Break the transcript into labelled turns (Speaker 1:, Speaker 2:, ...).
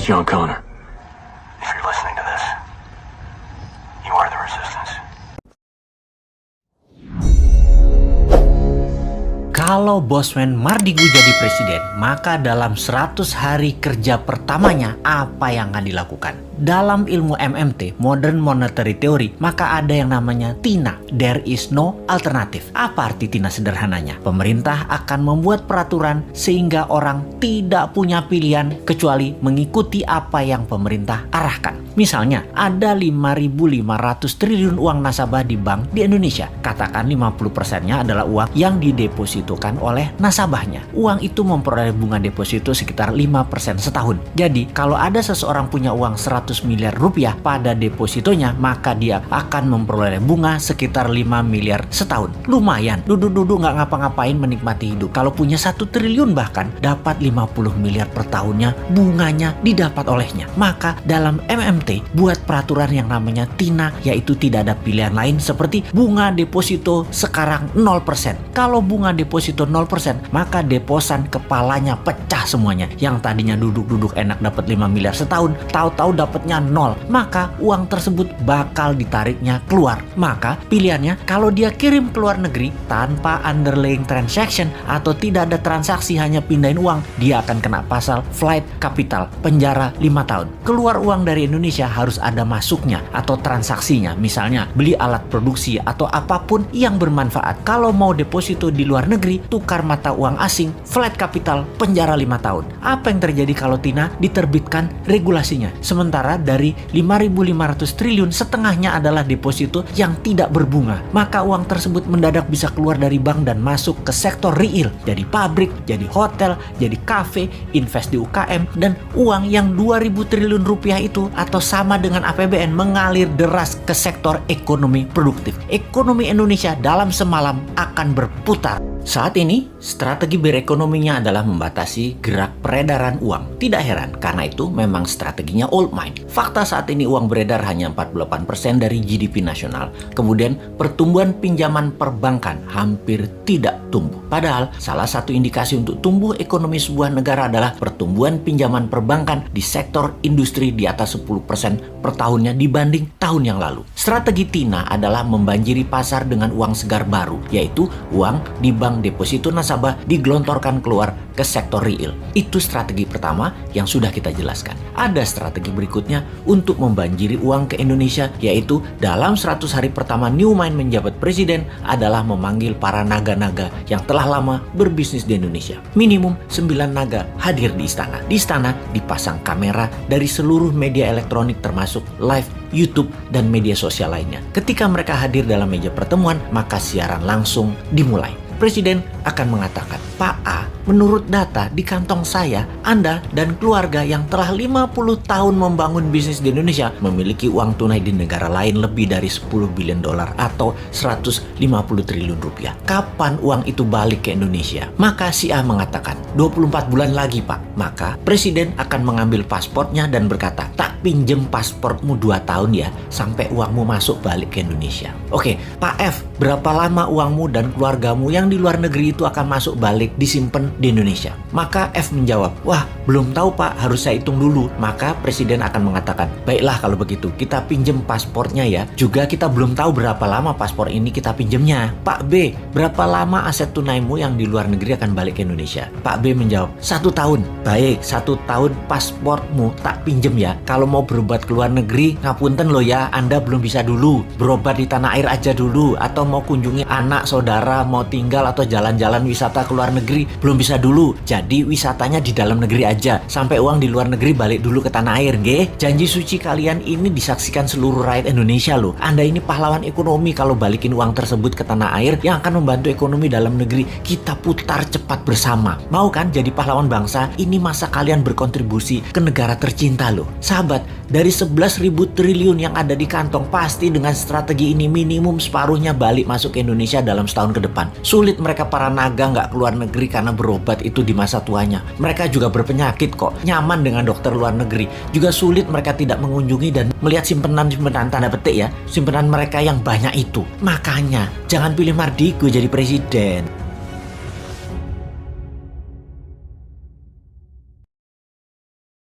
Speaker 1: John Connor. If you're listening to this, you are the resistance.
Speaker 2: Kalau Bosman Mardigu jadi presiden, maka dalam 100 hari kerja pertamanya apa yang akan dilakukan? Dalam ilmu MMT, Modern Monetary Theory, maka ada yang namanya TINA, There is no alternative. Apa arti TINA sederhananya? Pemerintah akan membuat peraturan sehingga orang tidak punya pilihan kecuali mengikuti apa yang pemerintah arahkan. Misalnya, ada 5.500 triliun uang nasabah di bank di Indonesia. Katakan 50%-nya adalah uang yang didepositokan oleh nasabahnya. Uang itu memperoleh bunga deposito sekitar 5% setahun. Jadi, kalau ada seseorang punya uang 100 miliar rupiah pada depositonya, maka dia akan memperoleh bunga sekitar 5 miliar setahun. Lumayan, duduk-duduk nggak ngapa-ngapain menikmati hidup. Kalau punya 1 triliun bahkan, dapat 50 miliar per tahunnya, bunganya didapat olehnya. Maka dalam MMT, buat peraturan yang namanya TINA, yaitu tidak ada pilihan lain seperti bunga deposito sekarang 0%. Kalau bunga deposito 0%, maka deposan kepalanya pecah semuanya. Yang tadinya duduk-duduk enak dapat 5 miliar setahun, tahu-tahu dapatnya 0. Maka uang tersebut bakal ditariknya keluar. Maka pilihannya, kalau dia kirim ke luar negeri tanpa underlying transaction atau tidak ada transaksi, hanya pindahin uang, dia akan kena pasal flight capital, penjara 5 tahun. Keluar uang dari Indonesia harus ada masuknya atau transaksinya. Misalnya beli alat produksi atau apapun yang bermanfaat. Kalau mau deposito di luar negeri, tukar mata uang asing, flight capital, penjara 5 tahun. Apa yang terjadi kalau TINA diterbitkan regulasinya? Sementara dari 5.500 triliun, setengahnya adalah deposito yang tidak berbunga. Maka uang tersebut mendadak bisa keluar dari bank dan masuk ke sektor real. Jadi pabrik, jadi hotel, jadi kafe, invest di UKM, dan uang yang 2.000 triliun rupiah itu atau sama dengan APBN mengalir deras ke sektor ekonomi produktif. Ekonomi Indonesia dalam semalam akan berputar. Saat ini, strategi berekonominya adalah membatasi gerak peredaran uang. Tidak heran, karena itu memang strateginya old mind. Fakta saat ini uang beredar hanya 48% dari GDP nasional. Kemudian, pertumbuhan pinjaman perbankan hampir tidak tumbuh. Padahal, salah satu indikasi untuk tumbuh ekonomi sebuah negara adalah pertumbuhan pinjaman perbankan di sektor industri di atas 10% per tahunnya dibanding tahun yang lalu. Strategi TINA adalah membanjiri pasar dengan uang segar baru, yaitu uang di bank deposito nasabah digelontorkan keluar ke sektor real. Itu strategi pertama yang sudah kita jelaskan. Ada strategi berikutnya untuk membanjiri uang ke Indonesia, yaitu dalam 100 hari pertama Newmind menjabat presiden adalah memanggil para naga-naga yang telah lama berbisnis di Indonesia. Minimum 9 naga hadir di istana. Di istana dipasang kamera dari seluruh media elektronik termasuk live YouTube dan media sosial lainnya. Ketika mereka hadir dalam meja pertemuan, maka siaran langsung dimulai. Presiden akan mengatakan, "Pak A, menurut data di kantong saya, Anda dan keluarga yang telah 50 tahun membangun bisnis di Indonesia memiliki uang tunai di negara lain lebih dari 10 billion dolar atau 150 triliun rupiah. Kapan uang itu balik ke Indonesia?" Maka si A mengatakan, 24 bulan lagi, Pak. Maka Presiden akan mengambil pasportnya dan berkata, "Tak pinjem pasportmu 2 tahun ya, sampai uangmu masuk balik ke Indonesia." Oke, Pak F, berapa lama uangmu dan keluargamu yang di luar negeri itu akan masuk balik disimpan di Indonesia? Maka F menjawab, "Wah, belum tahu Pak, harus saya hitung dulu." Maka Presiden akan mengatakan, "Baiklah kalau begitu, kita pinjem pasportnya ya. Juga kita belum tahu berapa lama paspor ini kita pinjemnya." "Pak B, berapa lama aset tunaimu yang di luar negeri akan balik ke Indonesia?" Pak B menjawab, 1 tahun. "Baik, 1 tahun pasportmu tak pinjem ya. Kalau mau berobat ke luar negeri, ngapunten loh ya, Anda belum bisa dulu. Berobat di tanah air aja dulu. Atau mau kunjungi anak, saudara, mau tinggal atau jalan-jalan wisata ke luar negeri, belum bisa dulu. Jadi wisatanya di dalam negeri aja. Sampai uang di luar negeri balik dulu ke tanah air, nggih. Janji suci kalian ini disaksikan seluruh rakyat Indonesia loh. Anda ini pahlawan ekonomi kalau balikin uang tersebut ke tanah air yang akan membantu ekonomi dalam negeri. Kita putar cepat bersama. Mau kan jadi pahlawan bangsa? Ini masa kalian berkontribusi ke negara tercinta loh." Sahabat, dari 11.000 triliun yang ada di kantong, pasti dengan strategi ini minimum separuhnya balik masuk ke Indonesia dalam setahun ke depan. Sulit mereka para naga nggak keluar negeri karena berobat itu di masa tuanya. Mereka juga berpenyakit kok, nyaman dengan dokter luar negeri. Juga sulit mereka tidak mengunjungi dan melihat simpenan-simpenan tanda petik ya, simpenan mereka yang banyak itu. Makanya jangan pilih Mardigu jadi presiden.